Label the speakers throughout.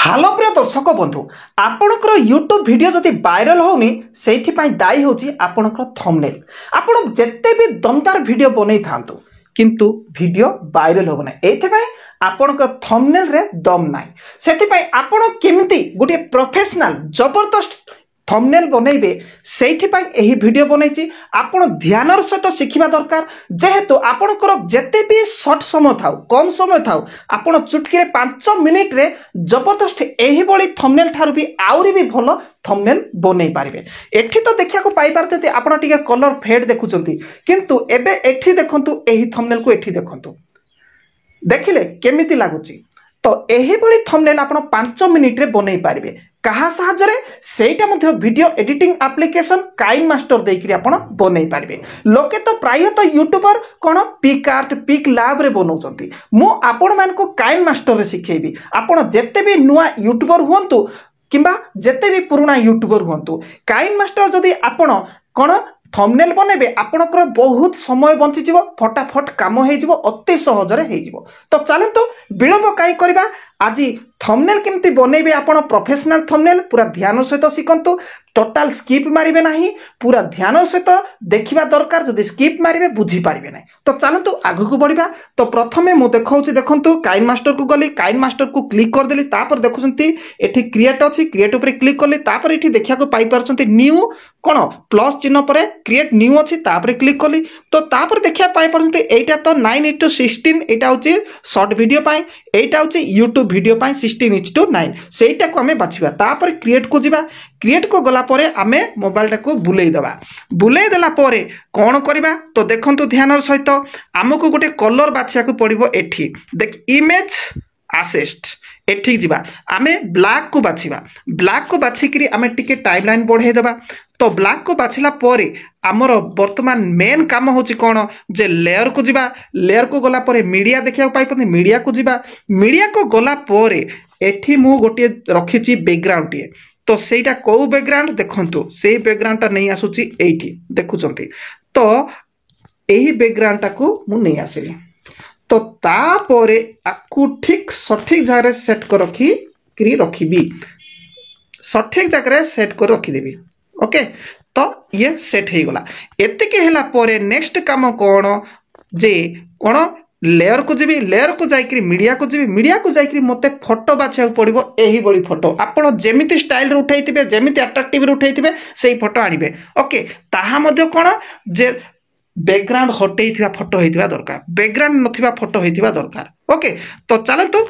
Speaker 1: Hello प्रिय दर्शक बंधु आपणकर यूट्यूब वीडियो जदि वायरल होनी से दायी हूँ आपणकर थंबनेल। आपण जिते भी दमदार वीडियो बनई था किंतु वीडियो वायरल हो ना ये आपणकर थंबनेल रे दम ना से आपण केमिति गोटे प्रोफेशनल जबरदस्त थंबनेल बनइबे सेइथिपाई एही वीडियो बनैछि। आपण ध्यानर सहित शिखिबा दरकार जेहेतु आपणकर जेते भी शॉर्ट समय थाउ कम समय थाउ आपण चुटकी रे 5 मिनिट रे जबरदस्त एही बळी थंबनेल ठारू भी आउरी भी भलो थंबनेल बनै पारिबे। एठी तो देखिया को पाई पारते आपण टिके कलर फेड देखुचंती किंतु एबे एठी देखंतु एही थंबनेल को एठी देखंतु देखिले केमिति लागुची। तो एही बळी थंबनेल आपण 5 मिनिट रे बनै पारिबे कहा साहाय्य सेटा मध्य वीडियो एडिटिंग एप्लिकेशन काइन मास्टर देकरी आपण बनै पारिबे। लोके तो प्रायतः यूट्यूबर कोन पिक आर्ट पिक लैब रे बनौचंती मु आपण मान को काइन मास्टर रे सिखेबी। आपण जेते भी नुआ यूट्यूबर हुंतु किंबा जेते भी पुराना यूट्यूबर हुंतु काइन मास्टर जदी आपण कोन थंबनेल बनेबे आपणकर बहुत समय बंची जीवो फटाफट काम हो जीवो अति सहज रे हे जीवो। तो चलंतु विलंब काई करबा आज थंबनेल केमती बनेबे आपण प्रोफेशनल थंबनेल पूरा ध्यान सहित शिखंतु टोटाल स्किप मारिबे नाही पूरा ध्यान सहित देखिबा दरकार जदी स्किप मारिबे बुझी पारिबे नाही। तो चलंतु आगु को बढ़िबा। तो प्रथमे मु देखौछि देखंतु काइन मास्टर को गली काइन मास्टर को क्लिक कर देली तापर देखुछंती एठी क्रिएट अछि क्रिएट ऊपर क्लिक करली तापर एठी देखिया को पाई परछंती न्यू कोन प्लस चिन्ह परे क्रिएट न्यू अछि तापर क्लिक करली तो तापर देखिया पाई परछंती एटा तो 9:16 एटा होछि शॉर्ट वीडियो पाई एटा होछि यूट्यूब वीडियो पाई 16:9 सेटा को हमें बाछिबा तापर क्रिएट को जिबा क्रिएट को गला परे आमे मोबाइल टाको बुलेई देला परे कोन करबा तो देखंतु ध्यानर सहित हमको गोटे कलर बाछिया को पड़िबो एठी देख इमेज असिस्ट एठी जिबा आमे ब्लैक को बाछिबा ब्लैक को बाछिकरी आमे टिके टाइमलाइन बढ़ाई देबा। तो ब्लैक को बाछिला परे आमर वर्तमान मेन काम होची कोन जे लेयर को जिबा लेयर को गला परे मीडिया देखिया पाई पने मीडिया को जिबा मीडिया को गला परे एठी मु गोटे रखिची बैकग्राउंड टिए तो सेटा को बैकग्राउंड देखंतु से बैकग्राउंड ता नहीं आसुची एठी देखुचंती तो एही बैकग्राउंड टाको मु नहीं आसिली तो तापरे आकु ठीक सठिक जगह सेट कर रखिबी सठिक जगह सेट कर रखी देबी। ओके तो ये सेट हो गला एतिके हैला परे नेक्स्ट काम कोन जे कोन लेयर को जीवी लेयर को जाइकरी मीडिया को जीवी मीडिया को जाइकरी मते फोटो बाछिया पड़िबो एही बड़ी फोटो आपण जेमिति स्टाइल रे उठाइतिबे जेमिति अट्रैक्टिव रे उठाइतिबे सेही फोटो आनिबे। ओके ताहा मध्य कोन जे बैकग्राउंड हटेइथिबा फोटो हेतिबा दरकार बैकग्राउंड नथिबा फोटो हेतिबा दरकार। ओके तो चलंतु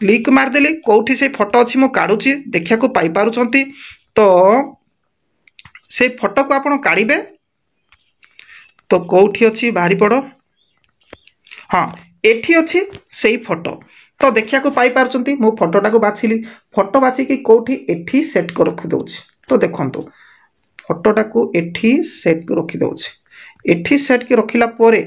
Speaker 1: क्लिक मार देली कोठी से फोटो अछि मो काढुची देखिया को पाई पारुचंती तो से फोटो को आपण काढिबे तो कोठी अछि बाहरी पड़ो हाँ एठी अछि सेही फोटो तो देखिया को पाई पारुचंती मो फोटोटा को बाछिली फोटो बाछि कि कोठी एठी सेट कर रखि दउछि तो देखंतु फोटोटा को एठी सेट कर रखि दउछि एठी सेट के रखिला परे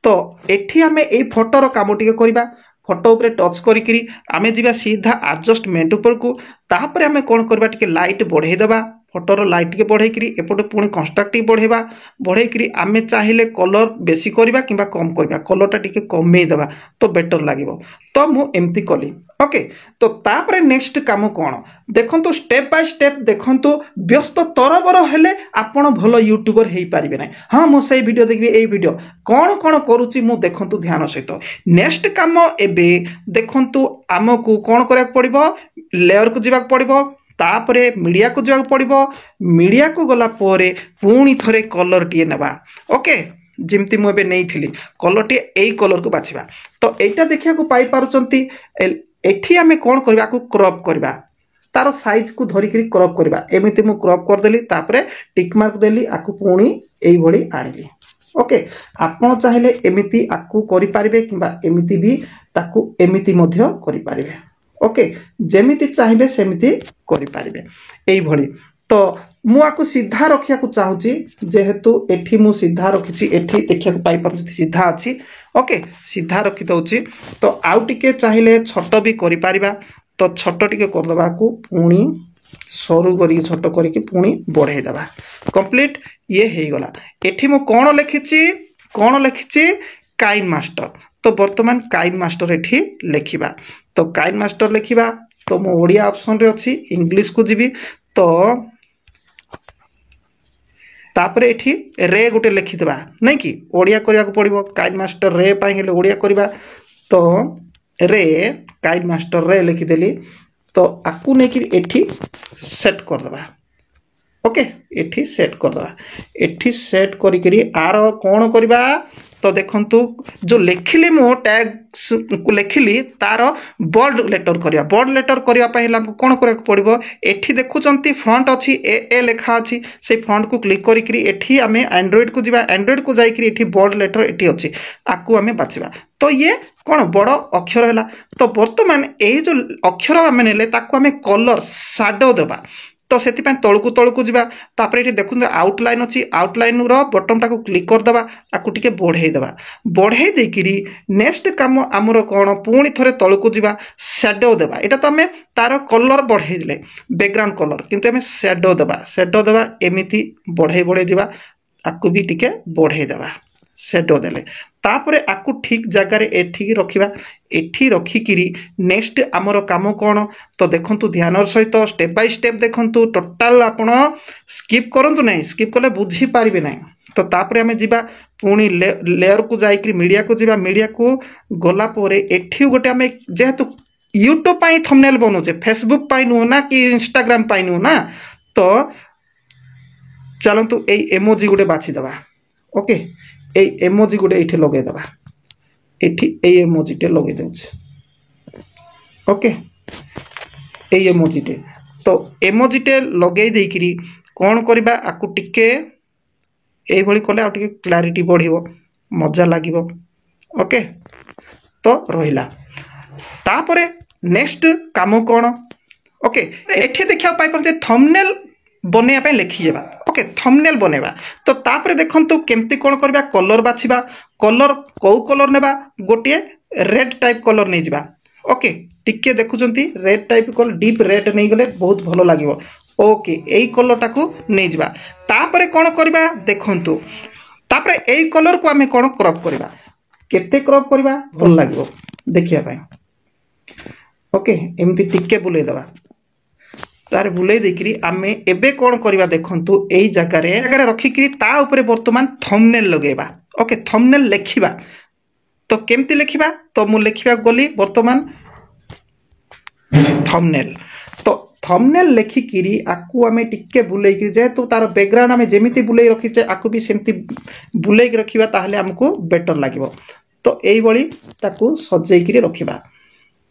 Speaker 1: तो एठी हमें ए फोटो रो काम टिके करबा फोटो ऊपर टच करिकरी आमे जिबा सीधा एडजस्टमेंट ऊपर को तापर हमें कोन करबा टिके लाइट बढ़ाई देबा फोटोर लाइट के बढ़ाई एपटे पुणी कंस्ट्रक्टिव बढ़ेबा बढ़ाई आमे चाहिले कलर बेसी करबा किंबा कम करबा कलरटा टिके कमई देबा तो बेटर लागिवो तो मु एमती कली। ओके तो तापर नेक्स्ट काम कोन देखंतु स्टेप बाय स्टेप देखंतु व्यस्त तरबर हेले आपण भलो यूट्यूबर हेई पारिबे नै। हां मो सेही वीडियो देखबी एई वीडियो कोन कोन करूची मु देखंतु ध्यान सहित नेक्स्ट काम एबे देखंतु आमको कोन करक पड़िबो लेयर को जिबाक पड़िबो तापरे मीडिया को जाक पड़िबो मीडिया को गला परे पुणी थरे कलर टिए नेबा। ओके जिमती मु एबे नै थिली कलर टिए एई कलर को बाछिबा तो एटा देखिया को पाई पारुचंती एठी हमें कोन करबा को क्रॉप करबा तारो साइज को धरि करी क्रॉप करबा एमिति मु क्रॉप कर देली तापरे टिक मार्क देली आकु पुणी एई भली आनिली। ओके आपण चाहिले एमिति आकु करि पारिबे किबा एमिति भी ताकु एमिति मध्य करि पारिबे। ओके जेमिति चाहिए सेमिति करि पारिबे एई भली तो मु आकु सीधा रखिया को चाहूची जेहेतु एठी मु सीधा रखिची एठी देखिया को पाई परछि सीधा अछि। ओके सीधा रखि दउची तो आउ टिके चाहिए छोटो भी करि पारिबा तो छोटो टिके कर दबा को पुणी सरू करी छोटो करी कि पुणी बढ़ाई दबा कंप्लीट ये हे गला। एठी मु कोन लेखिची काइन मास्टर तो वर्तमान काइन मास्टर एठी लेखिबा तो काइन मास्टर लेखिबा तो मो ओडिया ऑप्शन रे अछि इंग्लिश को जीवी तो तापरे एठी रे गोटे लिखिदबा नहीं कि ओडिया करिया को पड़िबो काइन मास्टर रे पाई हेले ओडिया करबा तो रे काइन मास्टर रे लिखिदेली तो आकु नहीं कि एठी सेट कर दबा ओके एठी सेट कर दबा एठी सेट करी करी आर कोन करबा तो देखंतु जो लिखिली मो टैग को लिखिली तार बोल्ड लेटर करिया पय हमको कोन करे पड़िबो एठी देखुचंती फ्रंट अछि ए लिखा अछि से फ्रंट को क्लिक करी करी एठी हमें एंड्रॉइड को जीवा एंड्रॉइड को जाई करी एठी बोल्ड लेटर एठी अछि आकु हमें बाछिबा तो ये कौन बड़ अक्षर है तो बर्तमान यही जो अक्षर आम ने हमें कलर साडो देवा तो से तलकू तलकू जावा तापर ये देखो आउटलाइन अच्छी आउटलाइन बटन टाक क्लिक करदे आपको टे बढ़े देकरी नेक्स्ट कम आमर कौन पुणी थे तलकू जावा सैडो देवा यहाँ तो आम तार कलर बढ़े दे बैकग्राउंड कलर किंतु आम सैडो देवा एमती बढ़े बढ़े जावा आपको भी टिके बढ़े देवा सैडो देले तापरे आकु ठीक जगार एठी रखिबा एठी रखिकिरी नेक्स्ट आमर काम कौन तो देखंतु ध्यान सहित स्टेप बाय स्टेप देखंतु टोटाल आपण स्किप करंतु नहीं स्किप कले बुझी पारिबे नहीं तो तापरे हमें जीवा पुणी लेयर को जाइकरी मीडिया को जीवा मीडिया को गला पोरे एठी गोटे हमें जेहेतु यूट्यूब पाई थंबनेल बनौचे फेसबुक पाई नु ना कि इंस्टाग्राम पाई नु ना तो चलंतु ए इमोजी गोटे बाछि दबा ओके ए इमोजी गोटे ये लगे दबा ये इमोजीटे लगे दे ओके ए इमोजीटे तो इमोजीटे लगे देकरी कौन करबा आकु टिके ए भली कले आ टिके क्लैरिटी बढ़िबो मजा लागिबो ओके तो रहिला तापरे नेक्स्ट काम कौन ओके एठी देखा पाई परते थंबनेल बनेया पे लिखि जेबा ओके थंबनेल बनेबा तो तापरे देखंतु केमती कोन करबा कलर बाछिबा कलर को कलर नेबा गोटे रेड टाइप कलर नै जिबा ओके टिके देखुचंती red type colour deep red नै गले बहुत भलो लागिवो ओके एई कलर टाकू नै जिबा तापरे कोन करबा देखंतु तापरे एई कलर को हमें कोन क्रॉप करबा केते क्रॉप करबा भल लागिवो देखिया पाए ओके एमती टिके बुले दबा तार बुले देकरी आमे एबे कोन करबा देखंतु एई जगह रखिकरी ता ऊपर वर्तमान थंबनेल लगेबा ओके थंबनेल लिखिबा तो केमती लिखिबा तो मु लिखिबा गली वर्तमान थंबनेल तो थंबनेल लिखिकरी आकु आमे टिके बुले कि जेतु तार बैकग्राउंड आमे जेमिति बुले रखिचे आकु भी सेमती बुले कि रखिबा ताहले हमको बेटर लागिवो तो एई बळी ताकु सजेइकरी रखिबा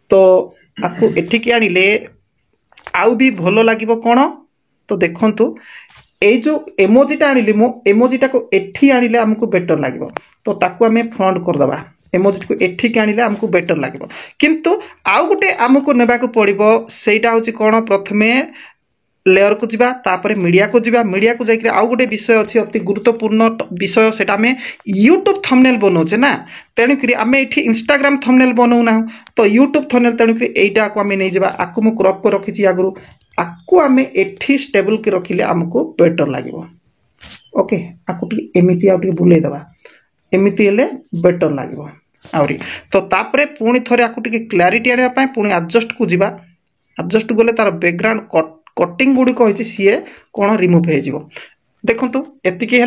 Speaker 1: तो आकु एठिकी आनिले आउ भी भलो लागिबो कोन तो देखंतु ए जो इमोजीटा आनिली मो इमोजीटा को एठी आनिले हमको बेटर लागिबो तो ताकू हमें फ्रंट कर दबा इमोजी को एठी के आनिले हमको बेटर लागिबो किंतु आउ गुटे हमको नेबा को पड़िबो सेटा होची कोन प्रथमे लेयर को जीवा तापरे मीडिया को जाइकरी आउ गोटे विषय अच्छी अति गुरुत्वपूर्ण विषय सेटा आमे यूट्यूब थंबनेल बनौचे ना तेणुकरी आमे एठी इंस्टाग्राम थंबनेल बनौ ना तो यूट्यूब थंबनेल तेणुकरी एटा को आमे नै जीवा आकु मु क्रॉप को रखिची आगुरु आकु आमे एठी स्टेबल के रखिले हमको बेटर लागिवो ओके आकु टी एमिति आउ टी बुले दबा एमिति हेले बेटर लागिवो आउरी तो तापरे पुणी थरे आकु टी क्लैरिटी आनिया पय पुणी एडजस्ट को जीवा एडजस्ट गले तार बैकग्राउंड कटिंग गुडी को सी कौन रिमूव हो देखु एतिकी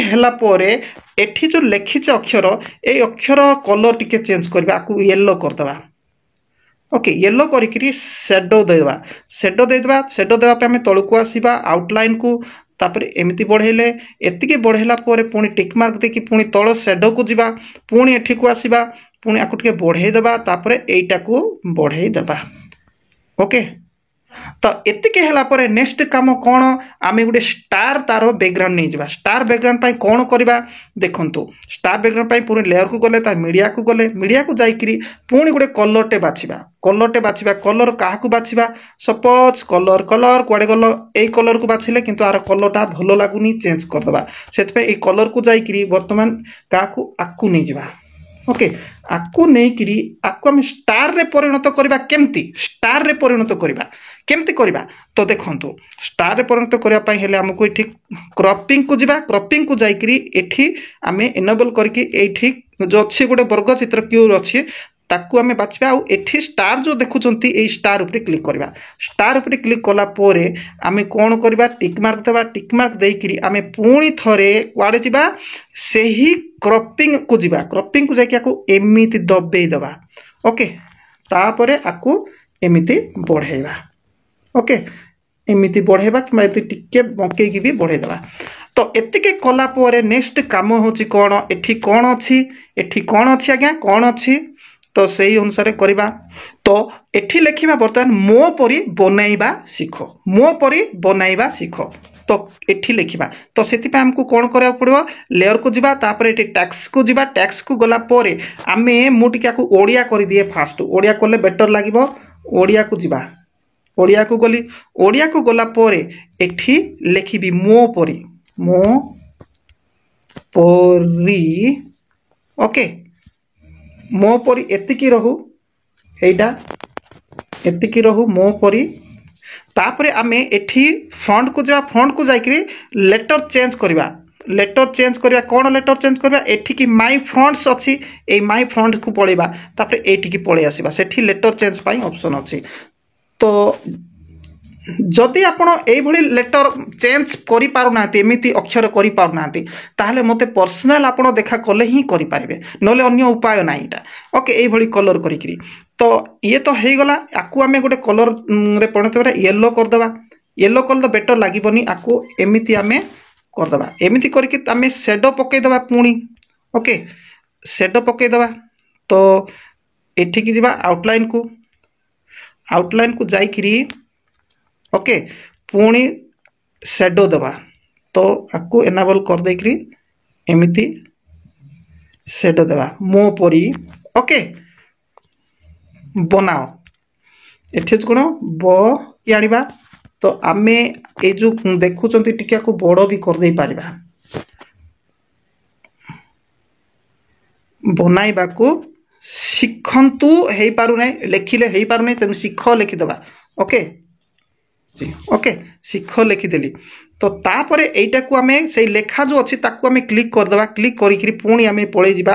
Speaker 1: है पर एठी जो लिखिचे अक्षर ए अक्षर कलर टिके चेंज करबा आकु येलो करदबा ओके येलो करिकरी शेडो देबा शेडो देबा पे हमें तळकु आसीबा आउटलाइन को तापर एमती बढ़ेले एतिकी बढ़ेला पर पुणी टिक मार्क देकी पुणी तळ शेडो को जीवा पुणी एठी को आसीबा पुणी आकु टिके बढ़े देबा तापर एटा को बढ़े देबा ओके तो एतिके हला पर नेक्स्ट काम कौन आमे गोटे स्टार तार बैकग्राउंड नहीं जावा स्टार बैकग्राउंड पाई कौन करबा देखंतु स्टार बैकग्राउंड पाई पूरे लेयर को गले ता मीडिया को जाइकरी पुणी गोटे कलरटे बाछिबा कलर काहा को बाछिबा सपोज कलर कुआडे गलो ए कलर को बाछिले किंतु आर कलरटा भलो लागुनी चेंज कर दबा सेत पे ए कलर को जाइकरी वर्तमान काहा को आकु नहीं जावा ओके आकु नहीं करी आकु हम स्टार रे परिणत करबा केमती स्टार रे परिणत करबा केमती करबा तो देखंतु स्टार रे परिणत करबा पई हेले हमको एठी क्रॉपिंग को जाइकरी एठी आमे इनेबल करके एठी जो अच्छी गोटे वर्ग चित्र क्यू अच्छी ताकू आमे बाछिबा आ एठी स्टार जो देखुचंती ए स्टार ऊपर क्लिक करबा स्टार ऊपर क्लिक कला पोरे आमे कोन करबा टिक मार्क देबा टिक मार्क देइकरी आमे पुणी थरे कुआडे जिबा सेही क्रॉपिंग को जिबा क्रॉपिंग को जाके आकू एमिति दबे दबा ओके तापरे आकू एमिति बढ़ेबा ओके एमिति बढ़ेबा कि टिके बंके की भी बढ़े देबा तो एतिके कला पोरे नेक्स्ट काम होची कोन एठी कोन अछि एठी कोन अछि आज्ञा कोन अछि तो सही अनुसार करबा तो एठी लिखिबा बर्तमान मो परी बनाइबा सिखो मो परी बनाइबा सिखो तो एठी लिखिबा तो सेति पे हमको कोन करया पड़िबो लेयर को जिबा तापर एठी टैक्स को जिबा टैक्स को गला पोरे आमे मुटिका को ओडिया करि दिए फास्ट ओडिया करले बेटर लागिबो ओडिया को जिबा ओडिया को गली ओडिया को गला पोरे एठी लिखिबी मो परी ओके मो परी एतिकी रहू एटा एतिकी रहू मो परी तापरे आमे एठी फ्रंट को जा फ्रंट को जाइकरी लेटर चेंज करबा कोन लेटर चेंज करबा एठी की माय फ्रंट्स अछि ए माय फ्रंट को पळेबा तापरे एठी की पळे आसीबा सेठी लेटर चेंज पाई ऑप्शन अछि तो जदि आपण एई भली लेटर चेंज करि पारुना एमिति अक्षर करि पारुना ताहले मते पर्सनल आपण देखा कले ही करि पारिबे नले अन्य उपाय नाही एटा ओके एई भली कलर करिकरी तो ये तो हे गला आकु आमे गोटे कलर रे पणते बरा येलो कर देबा येलो कलर बेटर लागिबनी आकु एमिति आमे कर देबा एमिति करके आमे शेडो पके देबा पुणी ओके शेडो पके देबा तो एठी की जिबा आउटलाइन को जाइकरी ओके पुणी शेडो देबा तो आकु एनाबल कर देकरी एमिति शेडो देबा मो परी ओके बनाओ एठी कोन ब कि आनिबा तो आमे ए जो देखुचंती टिका को बड़ो भी कर दे पारिबा बनाइबा को शिखंतु हेई पारु नै लेखिले हेई पारु नै तेनु शिख लिखि देबा ओके जी ओके शिख लिखि देली तो तापरे एटा को आमे सेई लेखा जो अछि ताकू आमे क्लिक कर देबा क्लिक करिकरी पुणी आमे पळे जिबा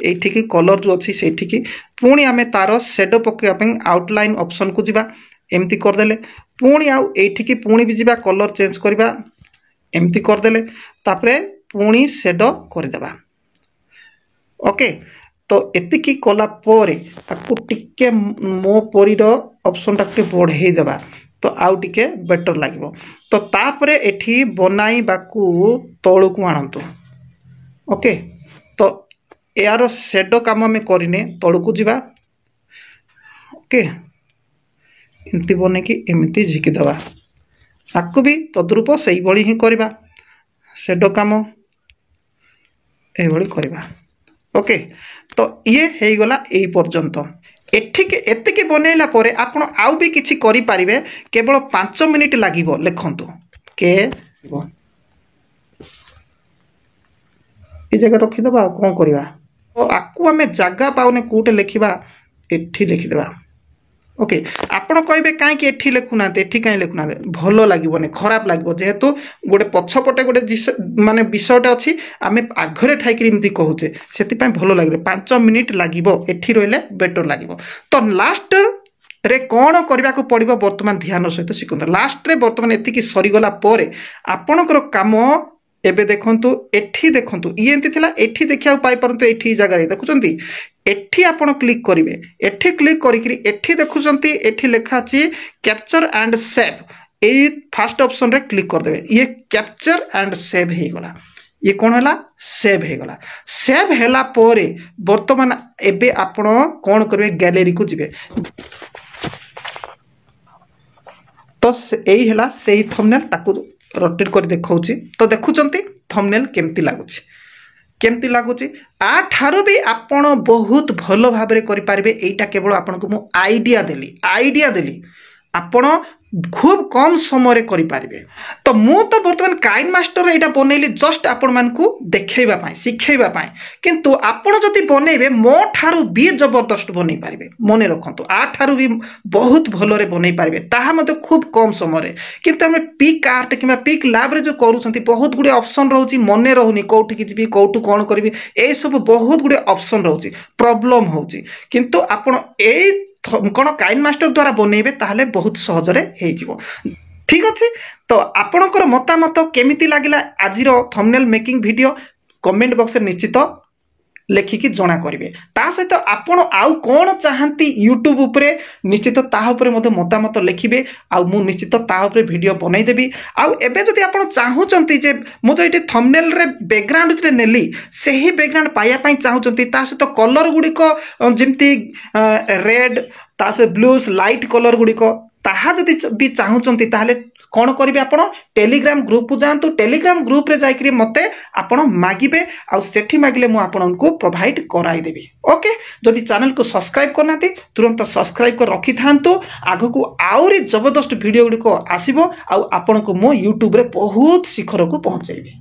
Speaker 1: एठी की कलर जो अछि सेठी की पुणी आमे तारो शेडो पके पे आउटलाइन ऑप्शन को जिबा एमती कर देले पुणी आ एठी की पुणी भी जिबा कलर चेंज करबा एमती कर देले तापरे पुणी शेडो कर देबा ओके तो एतिकी कला पोरे आकु टिके मो परी रो ऑप्शन टाके बढ़े देबा तो आउ टिके बेटर लागिबो तो तापरे एठी बनाई बाकू तळु को आनंतु ओके तो यार शेडो काम में करिने तळु को जिबा ओके इनती बने कि एमिति झिकी दबा आकु भी तद्रूप सही बळी ही करबा शेडो काम ए बळी करबा ओके तो ये हे गला एई पर्यंत एठिके एतिके बनेला परे आपण आउ भी किछि करि पारिबे केवल 5 मिनिट लागिबो लेखंतु के ए जगह रखि दबा कोन करबा तो आकु हमें जगह पाउने कोटे लिखिबा एठी लिखि देबा ओके आपण कहबे काई कि एठी लेखुना एठी काई लेखुना भलो लागिबोने खराब लागिबो जेहेतु गोटे पछपटे गोटे माने विषयटा अछि आमे आघरे ठाइकरी इमती कहूचे सेति पय भलो लागिबो 5 मिनिट लागिबो एठी रोइले बेटर लागिबो तो लास्ट रे कोन करबा को पड़िबो वर्तमान ध्यान सहित सिखंत लास्ट रे वर्तमान एति कि सरी गला परे आपनकर काम एबे देखंतु ये एंती थिला एठी देखिया पाई परंतु एठी जगह रे देखुचंती एठी आपण क्लिक करिवे एठी क्लिक करिकरी एठी देखुचंती एठी लेखा अछि capture and save A first option रे क्लिक कर देबे ये कैप्चर एंड सेव हे गला ये कोन हला सेव हे गला सेव हेला परे वर्तमान एबे आपण कोन करबे गैलरी को जिवे तो एई हेला सेही थंबनेल ताकू रोटेट कर देखौची तो देखुचंती थंबनेल केमती लागुची आ ठारो भी आपण बहुत भलो भाबरे करि पारिबे एटा केवल आपण को मु आईडिया देली ଆପଣ खूब कम समय करें। तो मु तो बर्तमान काइन मास्टर यहाँ बनइली जस्ट आपण मानकु देखैबा शिखैबा किंतु आपण जदि बनइबे मो ठारू भी जबरदस्त बनई पारे। मन रखु आ ठारू भी बहुत भलरे बनई पारे ताहा मते खूब कम समय किंतु आम पिक आर्ट कि पिक लैब रे जो करूछंती बहुत गुडे ऑप्शन रहउची मन रहउनी कोठी कि जिबी कोठु कोन करबी ए सब बहुत गुडे ऑप्शन रहउची प्रॉब्लम होउची किंतु आपण ए कौन काइन मास्टर द्वारा बनइबे ताहले बहुत सहजरे हेजिवो। ठीक अच्छे तो आपणकर मतामत केमिति लागिला आजिर thumbnail making video comment box रे निश्चित लेखिकी जना करेंगे। ता सहित आपण आउ कौन चाहती यूट्यूब उपरे निश्चित ता उपरे मते मतामत लिखिबे आउ मु निश्चित ता उपरे वीडियो बनई देबी। आउ एबे जदि आपण चाहुचंती जे मु तो एटी थंबनेल रे बैकग्राउंड रे नेली सही बैकग्राउंड पाया पई चाहुचंती ता सहित कलर गुडी को जेमती रेड ता से ब्लूस लाइट कलर गुडी को ताहा जदि भी चाहुचंती ताहले कौन करेंगे आपण टेलीग्राम ग्रुप को जातु टेलीग्राम ग्रुप रे जाइकरी मते आपण मागिबे आ सेठी मागिले मु आपनको प्रोवाइड कराई देबी। ओके जदि चैनल को सब्सक्राइब करना तुरंत सब्सक्राइब कर रखि थांतु आगु को आउरी जबरदस्त वीडियो गुडी को आसीबो आ आपनको मो यूट्यूब रे बहुत शिखर को पहुंचेबी।